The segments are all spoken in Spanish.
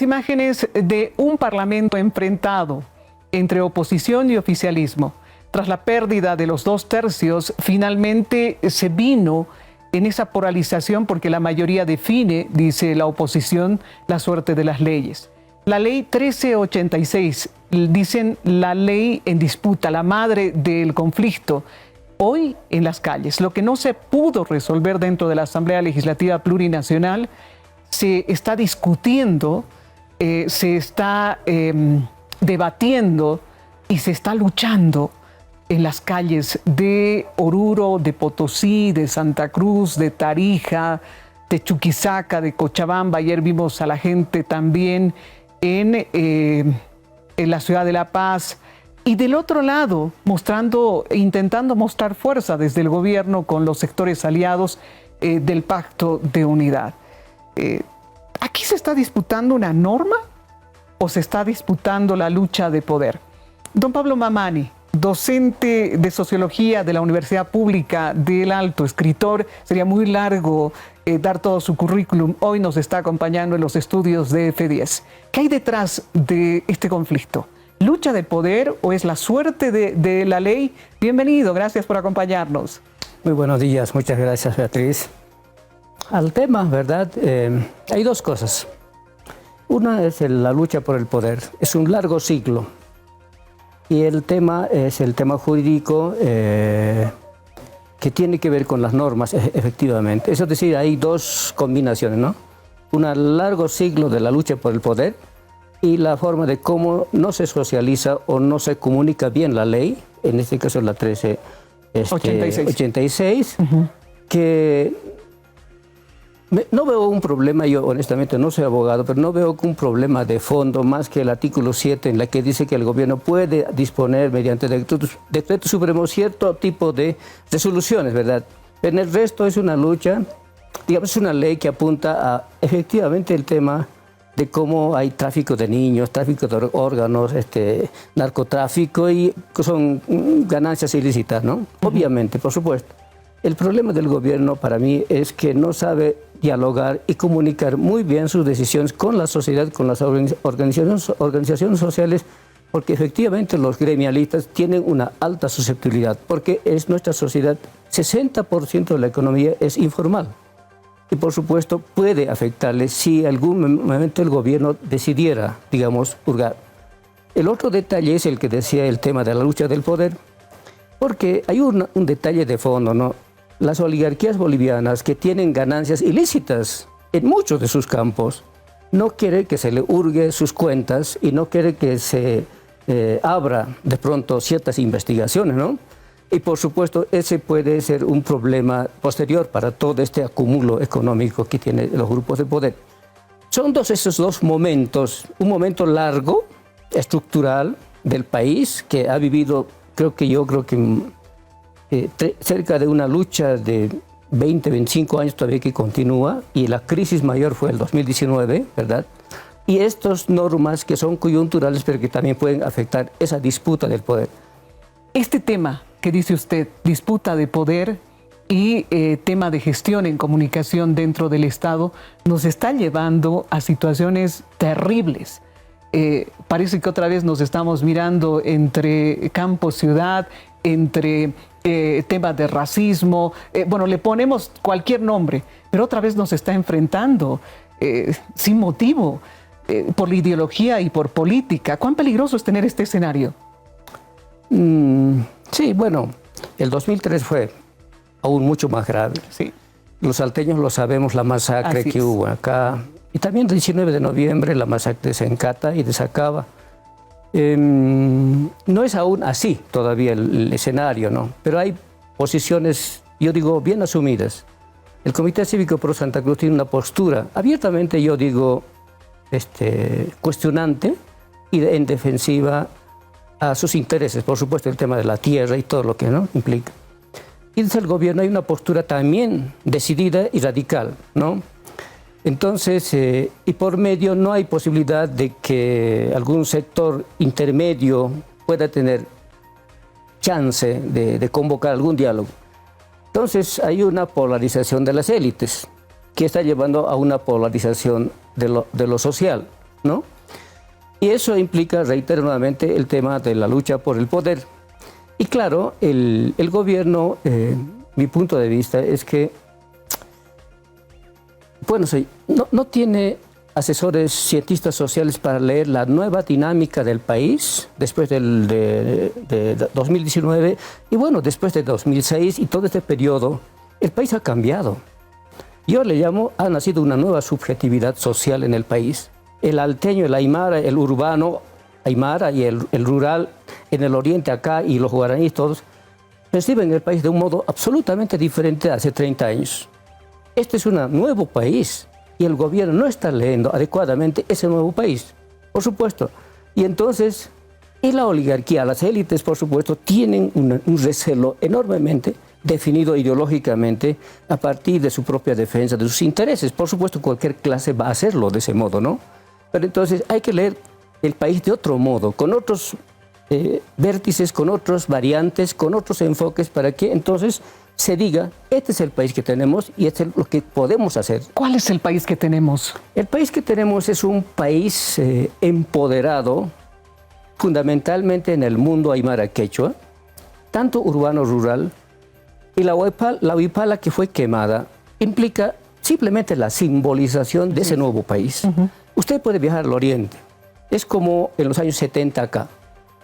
Imágenes de un parlamento enfrentado entre oposición y oficialismo. Tras la pérdida de los 2/3, finalmente se vino en esa polarización porque la mayoría define, dice la oposición, la suerte de las leyes. La ley 1386, dicen la ley en disputa, la madre del conflicto, hoy en las calles. Lo que no se pudo resolver dentro de la Asamblea Legislativa Plurinacional se está discutiendo, se está debatiendo y se está luchando en las calles de Oruro, de Potosí, de Santa Cruz, de Tarija, de Chuquisaca, de Cochabamba. Ayer vimos a la gente también en la ciudad de La Paz. Y del otro lado, intentando mostrar fuerza desde el gobierno con los sectores aliados del Pacto de Unidad. ¿Aquí se está disputando una norma o se está disputando la lucha de poder? Don Pablo Mamani, docente de Sociología de la Universidad Pública del Alto, escritor, sería muy largo dar todo su currículum. Hoy nos está acompañando en los estudios de F10. ¿Qué hay detrás de este conflicto? ¿Lucha de poder o es la suerte de la ley? Bienvenido, gracias por acompañarnos. Muy buenos días, muchas gracias, Beatriz. Al tema, ¿verdad? Hay dos cosas. Una es la lucha por el poder. Es un largo ciclo. Y el tema es el tema jurídico que tiene que ver con las normas, efectivamente. Es decir, hay dos combinaciones, ¿no? Un largo ciclo de la lucha por el poder y la forma de cómo no se socializa o no se comunica bien la ley, en este caso la 1386, que no veo un problema, yo honestamente no soy abogado, pero no veo un problema de fondo más que el artículo 7 en la que dice que el gobierno puede disponer mediante decreto supremo cierto tipo de resoluciones, ¿verdad? En el resto es una lucha, digamos, es una ley que apunta a efectivamente el tema de cómo hay tráfico de niños, tráfico de órganos, narcotráfico y son ganancias ilícitas, ¿no? Obviamente, por supuesto. El problema del gobierno para mí es que no sabe dialogar y comunicar muy bien sus decisiones con la sociedad, con las organizaciones sociales, porque efectivamente los gremialistas tienen una alta susceptibilidad, porque es nuestra sociedad, 60% de la economía es informal. Y por supuesto puede afectarle si algún momento el gobierno decidiera, digamos, hurgar. El otro detalle es el que decía el tema de la lucha del poder, porque hay un detalle de fondo, ¿no? Las oligarquías bolivianas que tienen ganancias ilícitas en muchos de sus campos, no quiere que se le hurgue sus cuentas y no quiere que se abra de pronto ciertas investigaciones, ¿no? Y por supuesto ese puede ser un problema posterior para todo este acúmulo económico que tienen los grupos de poder. Son esos dos momentos, un momento largo, estructural del país que ha vivido, creo que cerca de una lucha de 20, 25 años todavía que continúa, y la crisis mayor fue el 2019, ¿verdad? Y estas normas que son coyunturales pero que también pueden afectar esa disputa del poder. Este tema que dice usted, disputa de poder y tema de gestión en comunicación dentro del Estado, nos está llevando a situaciones terribles. Parece que otra vez nos estamos mirando entre campo-ciudad, entre temas de racismo, bueno, le ponemos cualquier nombre, pero otra vez nos está enfrentando sin motivo, por la ideología y por política. ¿Cuán peligroso es tener este escenario? Sí, bueno, el 2003 fue aún mucho más grave. Sí. Los salteños lo sabemos, la masacre que hubo acá. Y también el 19 de noviembre, la masacre de Sencata y de Sacaba. No es aún así todavía el escenario, ¿no? Pero hay posiciones, yo digo, bien asumidas. El Comité Cívico Pro Santa Cruz tiene una postura abiertamente, yo digo, cuestionante y en defensiva a sus intereses, por supuesto, el tema de la tierra y todo lo que, ¿no?, implica. Y desde el gobierno hay una postura también decidida y radical, ¿no? Entonces, y por medio no hay posibilidad de que algún sector intermedio pueda tener chance de convocar algún diálogo. Entonces, hay una polarización de las élites que está llevando a una polarización de lo social. ¿no? Y eso implica, reitero nuevamente, el tema de la lucha por el poder. Y claro, el gobierno, mi punto de vista es que, bueno, no tiene asesores cientistas sociales para leer la nueva dinámica del país después de 2019 y bueno, después de 2006 y todo este periodo, el país ha cambiado. Yo le llamo, ha nacido una nueva subjetividad social en el país. El alteño, el aymara, el urbano, aymara y el rural en el oriente acá y los guaraníes todos perciben el país de un modo absolutamente diferente hace 30 años. Este es un nuevo país y el gobierno no está leyendo adecuadamente ese nuevo país, por supuesto. Y entonces, y la oligarquía, las élites, por supuesto, tienen un recelo enormemente definido ideológicamente a partir de su propia defensa, de sus intereses. Por supuesto, cualquier clase va a hacerlo de ese modo, ¿no? Pero entonces hay que leer el país de otro modo, con otros vértices, con otras variantes, con otros enfoques, para que entonces se diga, este es el país que tenemos y este es lo que podemos hacer. ¿Cuál es el país que tenemos? El país que tenemos es un país empoderado, fundamentalmente en el mundo aymara quechua, tanto urbano-rural, y la huipala que fue quemada implica simplemente la simbolización de ese nuevo país. Usted puede viajar al oriente, es como en los años 70 acá.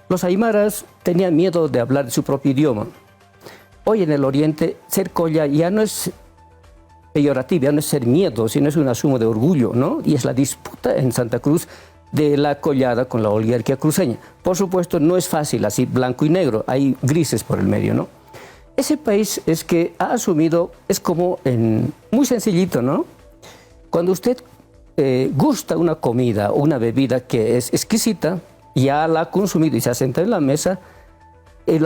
Los aymaras tenían miedo de hablar su propio idioma. Hoy en el oriente, ser colla ya no es peyorativo, ya no es ser miedo, sino es un asunto de orgullo, ¿no? Y es la disputa en Santa Cruz de la collada con la oligarquía cruceña. Por supuesto, no es fácil, así blanco y negro, hay grises por el medio, ¿no? Ese país es que ha asumido, es como muy sencillito, ¿no? Cuando usted gusta una comida o una bebida que es exquisita, ya la ha consumido y se asienta en la mesa, en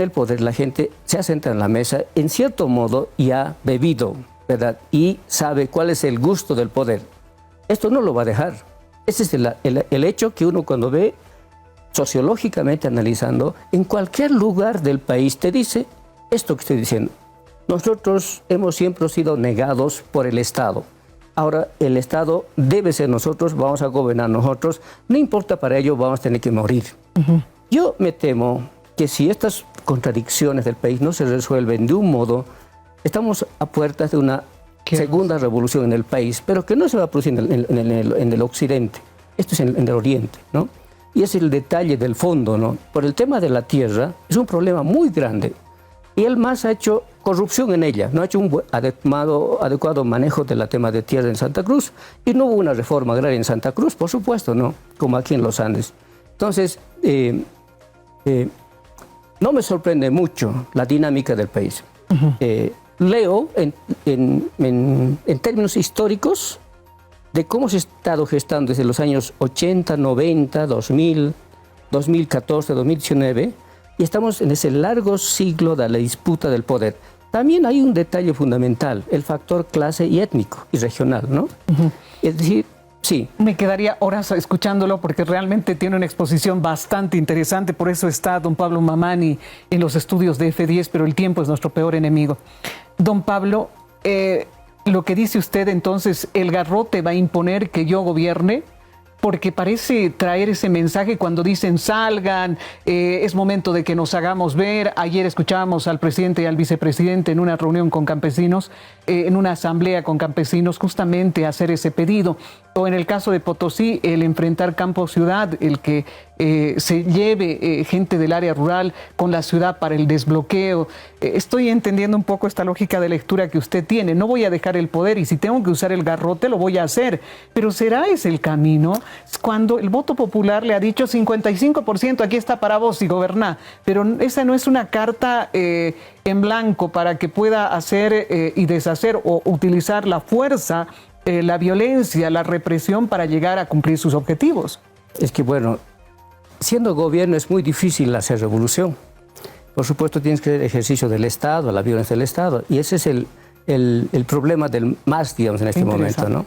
el poder la gente se asienta en la mesa, en cierto modo y ha bebido, ¿verdad? Y sabe cuál es el gusto del poder. Esto no lo va a dejar. Ese es el hecho que uno cuando ve sociológicamente analizando, en cualquier lugar del país te dice esto que estoy diciendo. Nosotros hemos siempre sido negados por el Estado. Ahora el Estado debe ser nosotros, vamos a gobernar nosotros, no importa para ello, vamos a tener que morir. Yo me temo que si estas contradicciones del país no se resuelven de un modo, estamos a puertas de una segunda revolución en el país, pero que no se va a producir en el occidente, esto es en el oriente, ¿no? Y es el detalle del fondo, ¿no? Por el tema de la tierra, es un problema muy grande. Y el MAS ha hecho corrupción en ella, no ha hecho un adecuado manejo del tema de tierra en Santa Cruz, y no hubo una reforma agraria en Santa Cruz, por supuesto, ¿no? Como aquí en los Andes. Entonces, no me sorprende mucho la dinámica del país. Leo en términos históricos de cómo se ha estado gestando desde los años 80, 90, 2000, 2014, 2019, y estamos en ese largo siglo de la disputa del poder. También hay un detalle fundamental, el factor clase y étnico y regional, ¿no? Es decir, sí. Me quedaría horas escuchándolo porque realmente tiene una exposición bastante interesante, por eso está don Pablo Mamani en los estudios de F10, pero el tiempo es nuestro peor enemigo. Don Pablo, lo que dice usted entonces, el garrote va a imponer que yo gobierne, porque parece traer ese mensaje cuando dicen salgan, es momento de que nos hagamos ver. Ayer escuchábamos al presidente y al vicepresidente en una reunión con campesinos, en una asamblea con campesinos, justamente hacer ese pedido. O en el caso de Potosí, el enfrentar campo-ciudad, el que se lleve gente del área rural con la ciudad para el desbloqueo. Estoy entendiendo un poco esta lógica de lectura que usted tiene. No voy a dejar el poder y si tengo que usar el garrote lo voy a hacer. Pero ¿será ese el camino? Cuando el voto popular le ha dicho 55%, aquí está para vos y goberná. Pero esa no es una carta en blanco para que pueda hacer y deshacer o utilizar la fuerza, la violencia, la represión para llegar a cumplir sus objetivos. Es que bueno, siendo gobierno es muy difícil hacer revolución. Por supuesto tienes que hacer ejercicio del Estado, la violencia del Estado. Y ese es el problema del MAS, digamos, en este momento, ¿no?